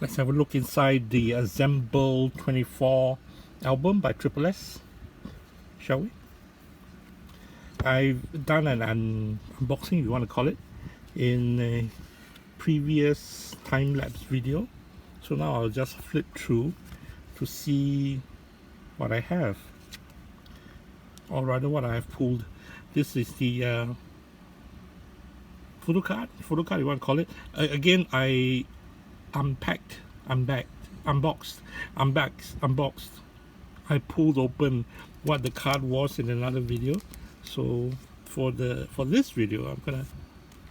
Let's have a look inside the ASSEMBLE24 album by tripleS, shall we? I've done an unboxing, if you want to call it, in a previous time-lapse video. So now I'll just flip through to see what I have, or rather what I have pulled. This is the photo card, you want to call it. Again, I unboxed. I pulled open what the card was in another video. So for this video, I'm gonna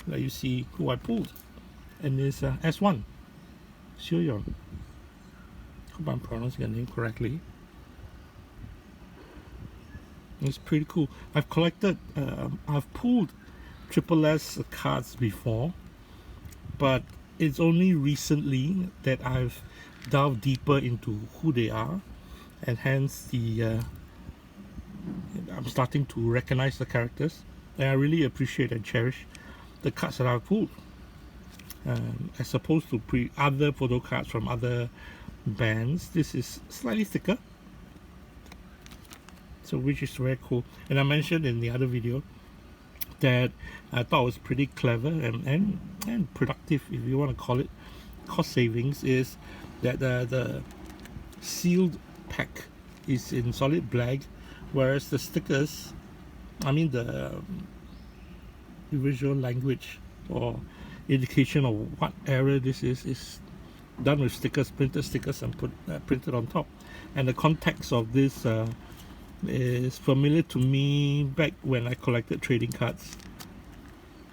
let you see who I pulled, and it's S1 Xiaoyan. Hope I'm pronouncing your name correctly. It's pretty cool. I've collected, I've pulled tripleS cards before, but it's only recently that I've delved deeper into who they are, and hence I'm starting to recognize the characters, and I really appreciate and cherish the cards that I've pulled, as opposed to other photo cards from other bands. This is slightly thicker, so which is very cool. And I mentioned in the other video that I thought was pretty clever and productive, if you want to call it cost savings, is that the sealed pack is in solid black, whereas the stickers, I mean the visual language or indication of what era this is done with stickers, printed stickers, and printed on top. And the context of this is familiar to me back when I collected trading cards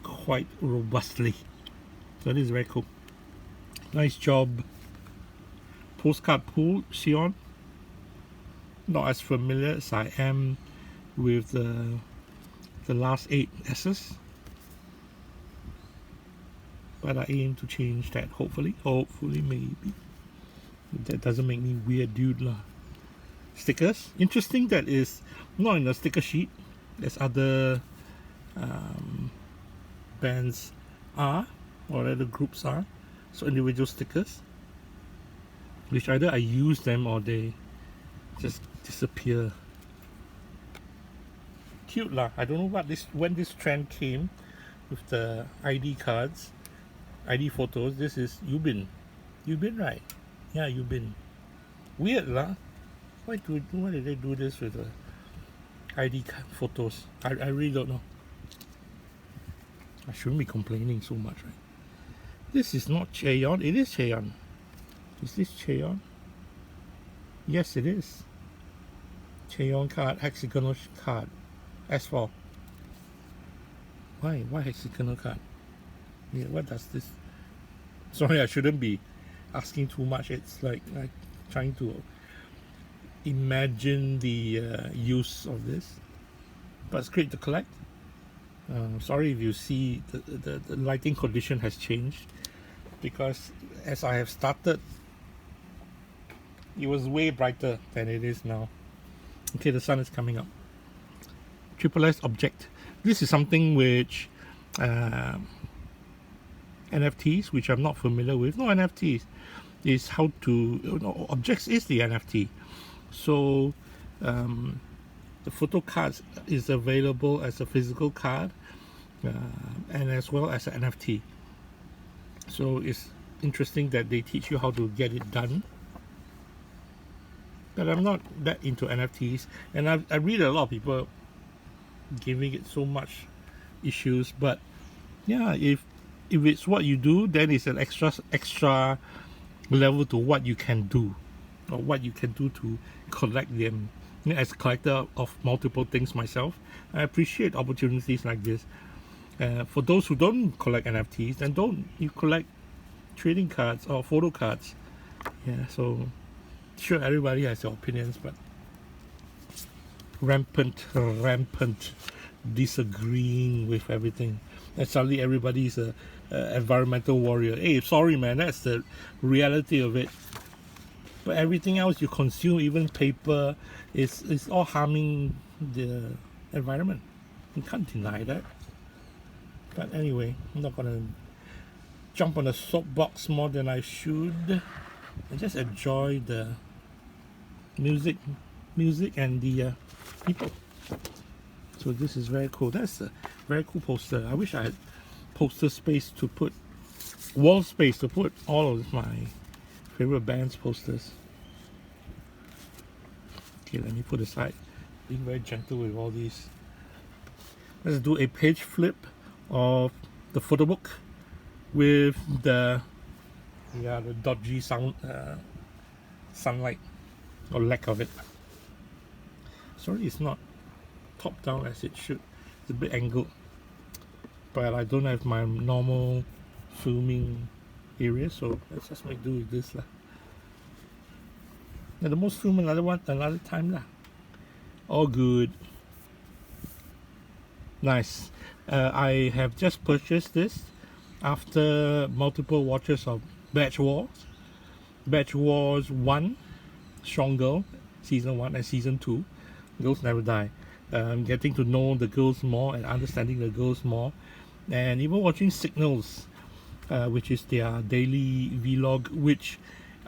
quite robustly. So this is very cool. Nice job. Postcard pull, Xion. Not as familiar as I am with the last 8 S's, but I aim to change that, hopefully, maybe. That doesn't make me weird dude lah. Stickers, interesting that is not in a sticker sheet as other bands are, or other groups are. So individual stickers, which either I use them or they just disappear. Cute lah. I don't know when this trend came with the ID cards, ID photos. This is Yubin, right? Yeah, Yubin. Weird lah. Why did they do this with the ID card photos? I really don't know. I shouldn't be complaining so much, right? This is not Chaeyeon. It is Chaeyeon. Is this Chaeyeon? Yes, it is. Chaeyeon card, hexagonal card, S4. Why hexagonal card? Yeah, what does this? Sorry, I shouldn't be asking too much. It's like trying to imagine the use of this, but it's great to collect. Sorry if you see the lighting condition has changed, because as I have started, it was way brighter than it is now. Okay, the sun is coming up. tripleS object. This is something which NFTs, which I'm not familiar with. No, NFTs is how to, objects is the NFT. So the photo cards is available as a physical card, and as well as an NFT. So it's interesting that they teach you how to get it done. But I'm not that into NFTs, and I read a lot of people giving it so much issues. But yeah, if it's what you do, then it's an extra level to what you can do, or what you can do to collect them. You know, as a collector of multiple things myself, I appreciate opportunities like this. For those who don't collect NFTs, then you collect trading cards or photo cards. Yeah, so sure, everybody has their opinions, but rampant disagreeing with everything. And suddenly everybody's a environmental warrior. Hey, sorry man, that's the reality of it. But everything else you consume, even paper, is all harming the environment. You can't deny that. But anyway, I'm not gonna jump on a soapbox more than I should. I just enjoy the music and the people. So this is very cool. That's a very cool poster. I wish I had poster space to put, wall space to put all of my favorite bands posters. Okay, let me put aside. Being very gentle with all these. Let's do a page flip of the Photobook with the dodgy sunlight or lack of it. Sorry, it's not top down as it should. It's a bit angled, but I don't have my normal filming area, so let's just make do with this lah. Now the most film another time lah. All good. Nice. I have just purchased this after multiple watches of Batch Wars. Batch Wars 1, Strong Girl, Season 1 and Season 2. Girls Never Die. Getting to know the girls more and understanding the girls more. And even watching Signals, which is their daily vlog, which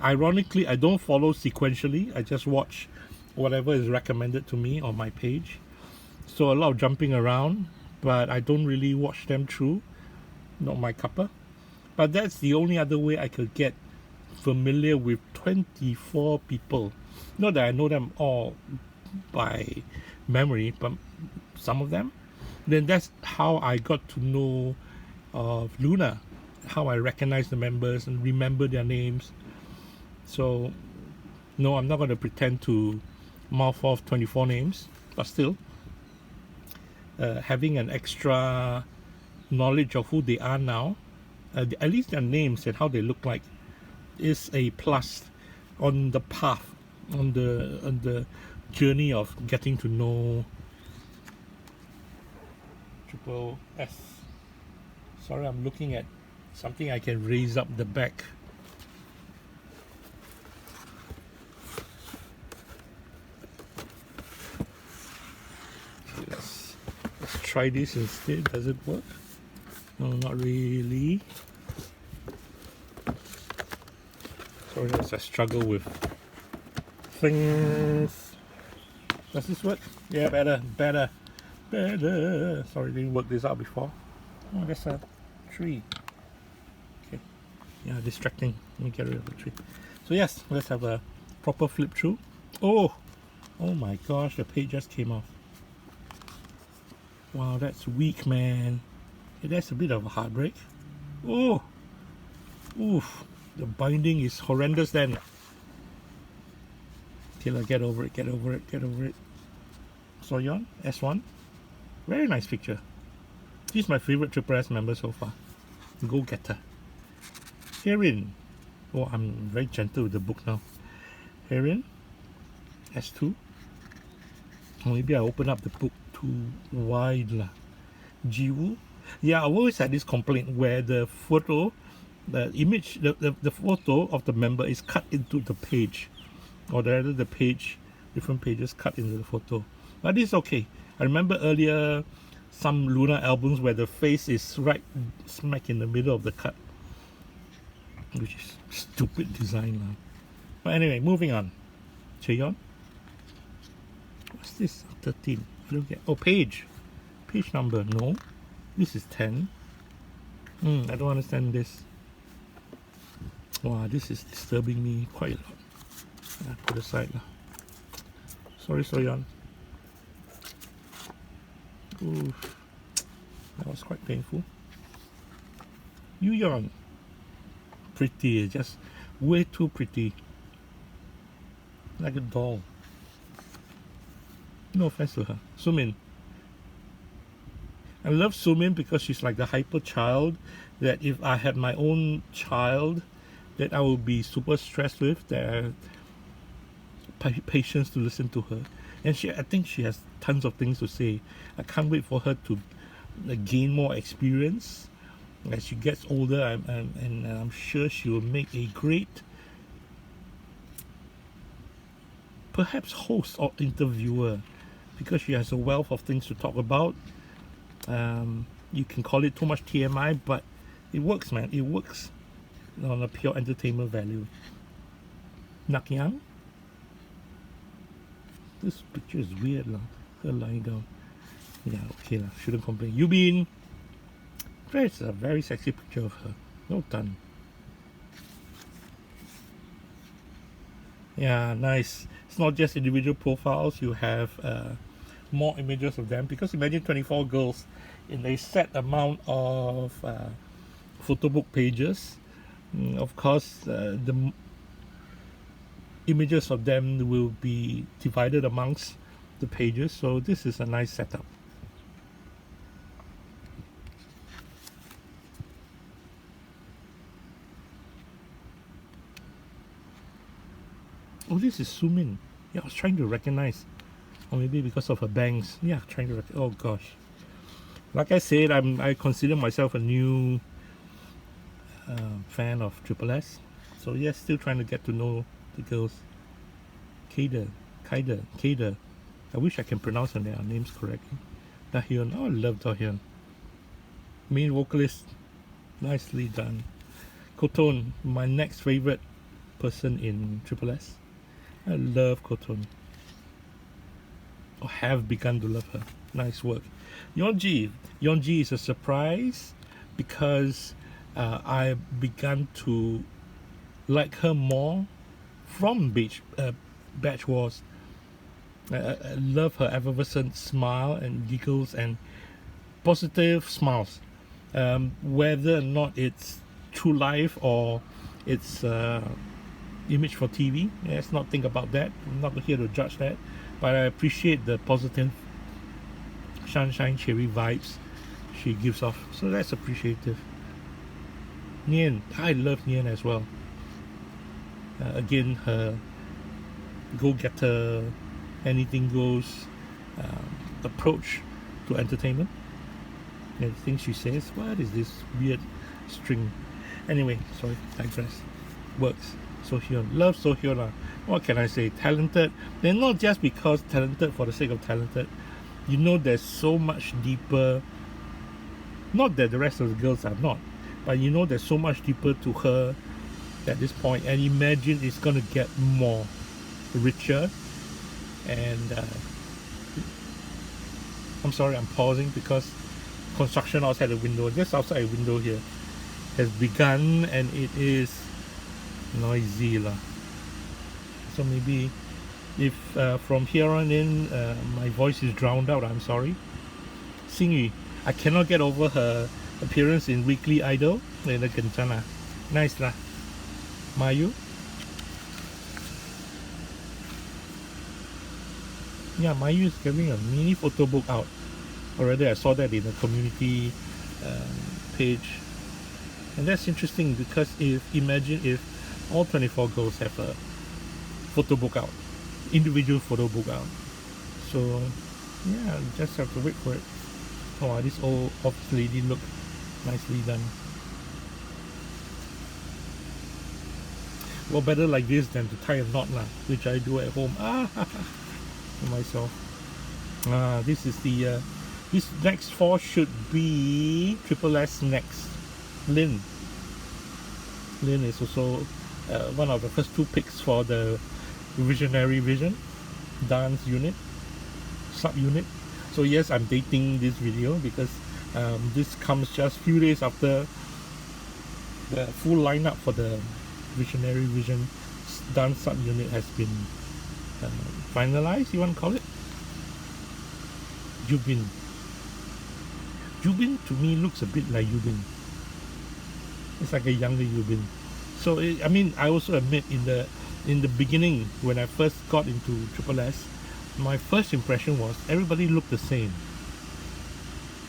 ironically I don't follow sequentially. I just watch whatever is recommended to me on my page. So a lot of jumping around, but I don't really watch them through. Not my cuppa. But that's the only other way I could get familiar with 24 people. Not that I know them all by memory, but some of them. Then that's how I got to know Luna, how I recognize the members and remember their names. So no, I'm not going to pretend to mouth off 24 names, but still having an extra knowledge of who they are now, at least their names and how they look like, is a plus on the path, on the journey of getting to know tripleS. Sorry, I'm looking at something I can raise up the back. Let's try this instead. Does it work? No, not really. Sorry, I struggle with things. Does this work? Yeah, better. Sorry, didn't work this out before. Oh, that's a tree. Okay. Yeah, distracting. Let me get rid of the tree. So yes, let's have a proper flip through. Oh my gosh, the page just came off. Wow, that's weak, man. Yeah, that's a bit of a heartbreak. Oh, oof. The binding is horrendous then. Till I get over it. Soyeon, S1. Very nice picture. She's my favorite tripleS member so far. Go getter. Herin. Oh, I'm very gentle with the book now. Herin. S2. Or maybe I open up the book too wide lah. Jiwoo. Yeah, I always had this complaint where the photo, the image, the photo of the member is cut into the page, or rather the page, different pages cut into the photo. But it's okay. I remember earlier some Luna albums where the face is right smack in the middle of the cut, which is stupid design now. But anyway, moving on. Cheon. What's this? 13. I don't get. Oh, page number. No, this is 10. I don't understand this. Wow, this is disturbing me quite a lot. I put aside lah. Sorry, Soyeon. Oof, that was quite painful. Yuyeon, pretty, just way too pretty, like a doll. No offense to her. Sumin. I love Sumin because she's like the hyper child that if I had my own child that I would be super stressed with, that patience to listen to her. And I think she has tons of things to say. I can't wait for her to gain more experience as she gets older, and I'm sure she will make a great, perhaps host or interviewer, because she has a wealth of things to talk about. You can call it too much TMI, but It works, man. It works on a pure entertainment value. Nakyang. This picture is weird, lah. Her lying down. Yeah, okay, lah. Shouldn't complain. Yubin. That's a very sexy picture of her. Well done. Yeah, nice. It's not just individual profiles. You have more images of them, because imagine 24 girls in a set amount of Photobook pages. Of course, the images of them will be divided amongst the pages, so this is a nice setup. Oh, this is Sumin. Yeah, I was trying to recognize. Or maybe because of her bangs. Yeah, trying to oh gosh. Like I said, I consider myself a new fan of tripleS. So yes, still trying to get to know the girls. Kaida. I wish I can pronounce their names correctly. Dahyun. Oh, I love Dahyun. Main vocalist. Nicely done. Koton, my next favorite person in tripleS. I love Koton. Or have begun to love her. Nice work. Yeonji is a surprise because I began to like her more from Batch Wars. I love her effervescent smile and giggles and positive smiles. Whether or not it's true life or it's image for TV, let's not think about that. I'm not here to judge that, but I appreciate the positive sunshine cherry vibes she gives off, so that's appreciative. Nien, I love Nien as well. Again, her go-getter, anything goes approach to entertainment. And the things she says, what is this weird string? Anyway, sorry, digress. Works. Sohyun, love Sohyun. What can I say? Talented. They're not just because talented for the sake of talented. You know, there's so much deeper. Not that the rest of the girls are not, but you know, there's so much deeper to her at this point. And imagine it's gonna get more richer. And I'm sorry, I'm pausing because construction outside the window, just outside a window here, has begun, and it is noisy lah. So maybe if from here on in my voice is drowned out, I'm sorry. Xingyu, I cannot get over her appearance in Weekly Idol. Nice lah. Mayu. Yeah, Mayu is having a mini photo book out. Already I saw that in the community page. And that's interesting because imagine if all 24 girls have a photo book out, individual photo book out. So yeah, just have to wait for it. Oh, this old office lady look nicely done. Well, better like this than to tie a knot lah, which I do at home. For myself. This is the this next four should be tripleS next. Lin is also one of the first two picks for the Visionary Vision dance unit, sub-unit. So yes, I'm dating this video because this comes just few days after the full lineup for the Visionary Vision dance sub-unit has been finalized, you want to call it? Jubin to me looks a bit like Yubin. It's like a younger Yubin. So I mean, I also admit in the beginning when I first got into tripleS, my first impression was everybody looked the same.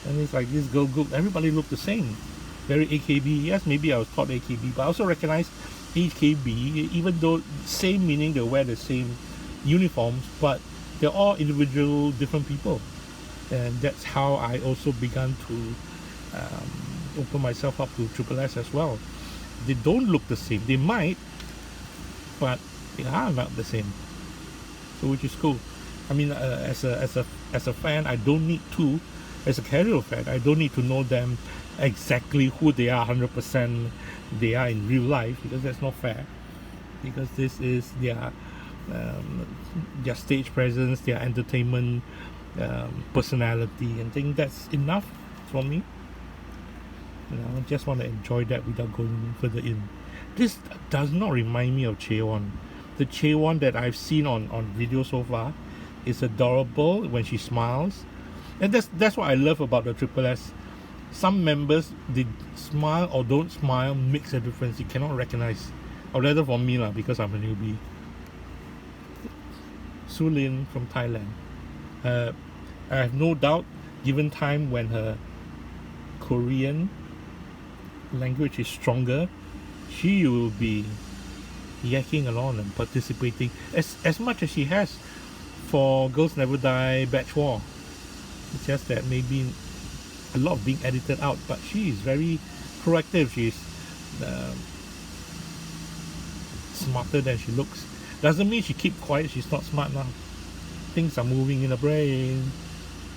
And it's like this girl group, everybody looked the same. Very AKB. Yes, maybe I was taught AKB, but I also recognize AKB, even though same meaning they wear the same uniforms, but they're all individual different people. And that's how I also began to open myself up to tripleS as well. They don't look the same. They might, but they are not the same. So which is cool. I mean, as a fan, I don't need to. As a casual fan, I don't need to know them exactly who they are 100% they are in real life, because that's not fair, because this is their stage presence, their entertainment personality, and think that's enough for me. I just want to enjoy that without going further in. This does not remind me of Chaewon. The Chaewon that I've seen on video so far is adorable when she smiles, and that's what I love about the tripleS. Some members, they smile or don't smile makes a difference. You cannot recognize, or rather for me lah, because I'm a newbie. Sulin from Thailand. I have no doubt, given time when her Korean language is stronger, she will be yakking along and participating as much as she has for Girls Never Die Batch War. It's just that maybe a lot of being edited out, but she is very proactive. She's smarter than she looks. Doesn't mean she keep quiet, she's not smart now. Things are moving in the brain.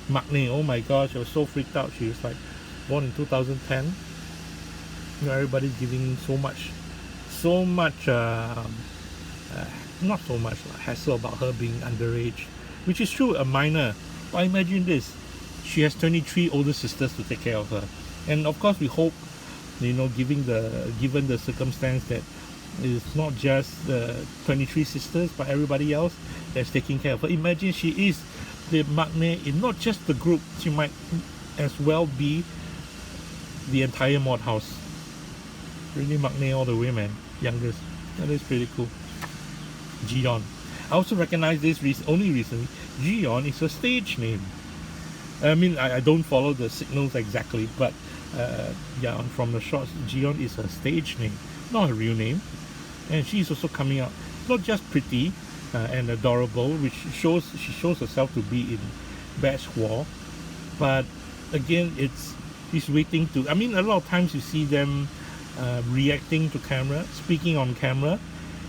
Maknae, oh my gosh, I was so freaked out. She was like born in 2010. Everybody's giving so much not so much hassle about her being underage, which is true, a minor. But imagine this, she has 23 older sisters to take care of her, and of course we hope, given the circumstance, that it's not just the 23 sisters but everybody else that's taking care of her. Imagine she is the maknae in not just the group, she might as well be the entire mod house. Really maknae all the way, man. Youngest. That is pretty cool. Jiyeon. I also recognize this only recently. Jiyeon is a stage name. I mean, I don't follow the signals exactly, but yeah, from the shots, Jiyeon is a stage name, not a real name. And she's also coming out, not just pretty and adorable, which she shows herself to be in Batch War, but again, she's waiting to. I mean, a lot of times you see them reacting to camera, speaking on camera,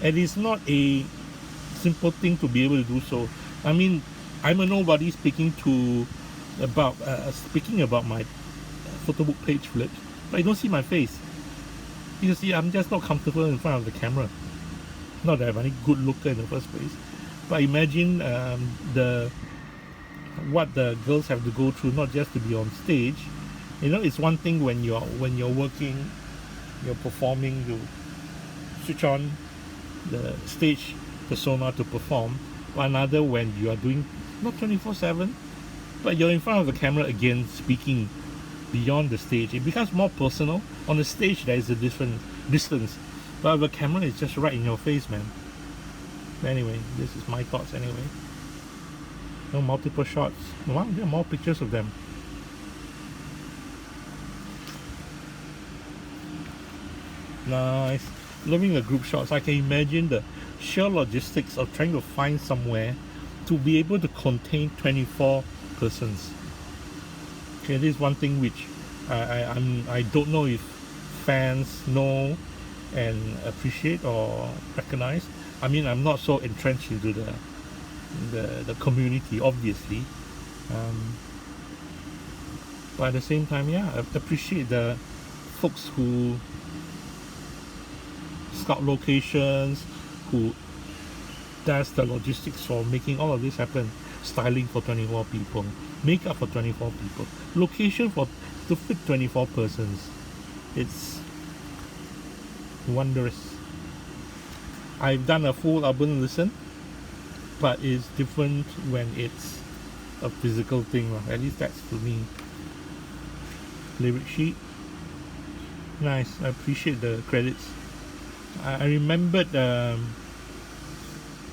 and it's not a simple thing to be able to do so. I mean, I'm a nobody speaking about my Photobook Pageflip, but I don't see my face. You see, I'm just not comfortable in front of the camera. Not that I'm any good looker in the first place, but imagine what the girls have to go through, not just to be on stage. It's one thing when you're working, you're performing, you switch on the stage persona to perform, but another when you are doing not 24/7, but you're in front of the camera again, speaking beyond the stage. It becomes more personal. On the stage there is a different distance, but the camera is just right in your face, man. Anyway, this is my thoughts anyway. Multiple shots. Wow, there are more pictures of them. Nice. Loving the group shots. I can imagine the sheer logistics of trying to find somewhere to be able to contain 24 persons. Okay, this is one thing which I don't know if fans know and appreciate or recognize. I mean, I'm not so entrenched into the community, obviously, but at the same time, yeah, I appreciate the folks who scout locations, who does the logistics for making all of this happen. Styling for 24 people, makeup for 24 people, location to fit 24 persons. It's wondrous. I've done a full album listen, but it's different when it's a physical thing. At least that's for me. Lyric sheet. Nice. I appreciate the credits. I remembered,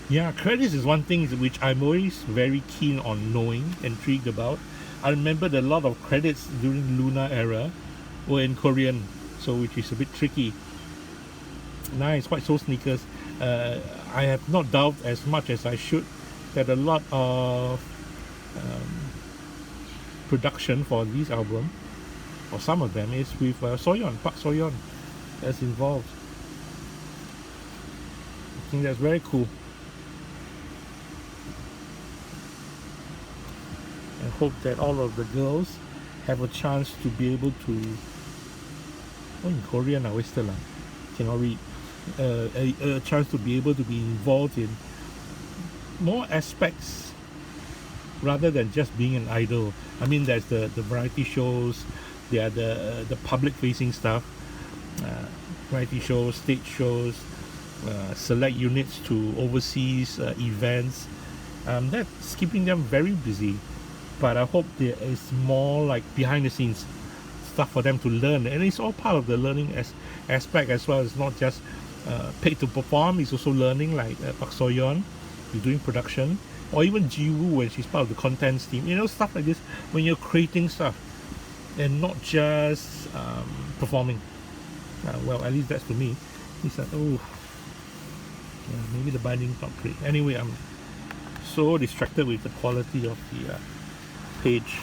yeah, credits is one thing which I'm always very keen on knowing, intrigued about. I remembered a lot of credits during Luna era were in Korean, so which is a bit tricky. Nice, White Soul Sneakers. I have not doubt as much as I should that a lot of production for this album, or some of them, is with Soyeon, Park Soyeon, that's involved. I think that's very cool. I hope that all of the girls have a chance to be able to Oh, in Korean, I wasted lah. Cannot read. A chance to be able to be involved in more aspects rather than just being an idol. I mean, there's the variety shows, there are the public facing stuff, variety shows, stage shows, select units to overseas events. That's keeping them very busy. But I hope there is more like behind the scenes stuff for them to learn, and it's all part of the learning aspect as well. It's not just paid to perform, it's also learning, like Park Soyeon is doing production, or even Jiwoo when she's part of the contents team, you know, stuff like this, when you're creating stuff and not just performing. Well, at least that's for me. He's like, oh yeah, maybe the binding's not great. Anyway, I'm so distracted with the quality of the page.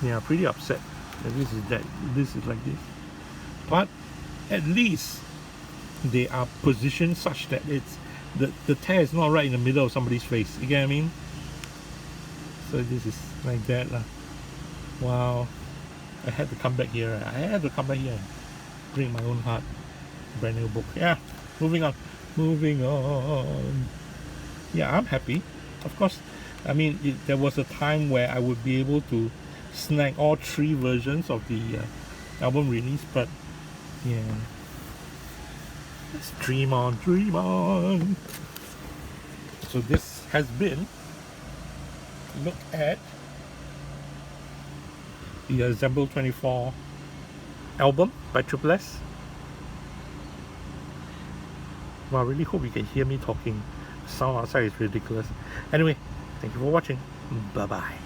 Yeah, pretty upset that this is like this. But at least they are positioned such that it's the tear is not right in the middle of somebody's face. You get what I mean? So this is like that lah. Wow. I had to come back here. I had to come back here and bring my own heart. Brand new book. Yeah. Moving on. Moving on. Yeah, I'm happy. Of course, I mean, there was a time where I would be able to snag all 3 versions of the album release, but yeah, let's dream on, dream on. So this has been look at the ASSEMBLE24 album by tripleS. Well, I really hope you can hear me talking. The sound outside is ridiculous. Anyway, thank you for watching. Bye bye.